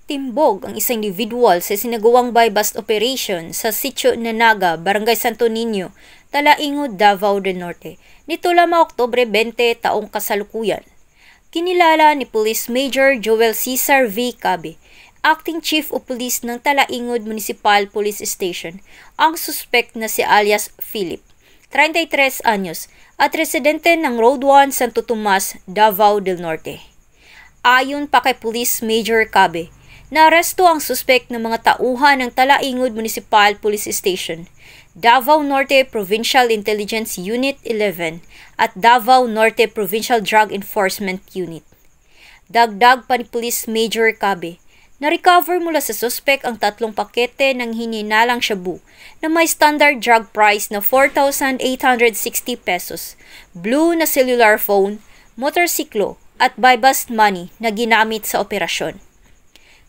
Timbog ang isang individual sa sinagawang buy-bust operation sa Sitio Nanaga, Barangay Santo Niño, Talaingod, Davao del Norte, nito lamang Oktubre 20 taong kasalukuyan. Kinilala ni Police Major Joel Cesar V. Cabe, Acting Chief of Police ng Talaingod Municipal Police Station, ang suspect na si alias Philip, 33 anyos, at residente ng Road 1 Santo Tomas, Davao del Norte. Ayon pa kay Police Major Cabe, naaresto ang suspect ng mga tauhan ng Talaingod Municipal Police Station, Davao Norte Provincial Intelligence Unit 11 at Davao Norte Provincial Drug Enforcement Unit. Dagdag pa ni Police Major Cabe, na-recover mula sa suspect ang 3 pakete ng hininalang shabu na may standard drug price na 4,860 pesos, blue na cellular phone, motorsiklo at buy-bust money na ginamit sa operasyon.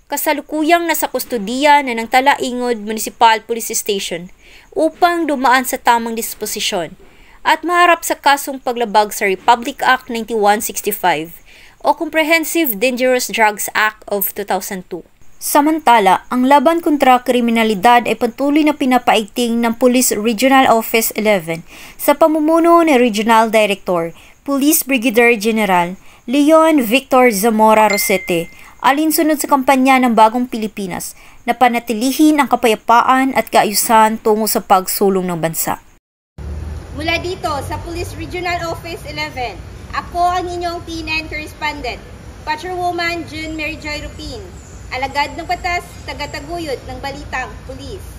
Kasalukuyang nasa kustodiya na ng Talaingod Municipal Police Station upang dumaan sa tamang disposisyon at maharap sa kasong paglabag sa Republic Act 9165 o Comprehensive Dangerous Drugs Act of 2002. Samantala, ang laban kontra kriminalidad ay patuloy na pinapaigting ng Police Regional Office 11 sa pamumuno ni Regional Director, Police Brigadier General Leon Victor Zamora Rosete, alinsunod sa kampanya ng Bagong Pilipinas na panatilihin ang kapayapaan at kaayusan tungo sa pagsulong ng bansa. Mula dito sa Police Regional Office 11, ako ang inyong P9 correspondent, Patrolwoman June Mary Joy Rupin, alagad ng batas, tagataguyod ng balitang pulis.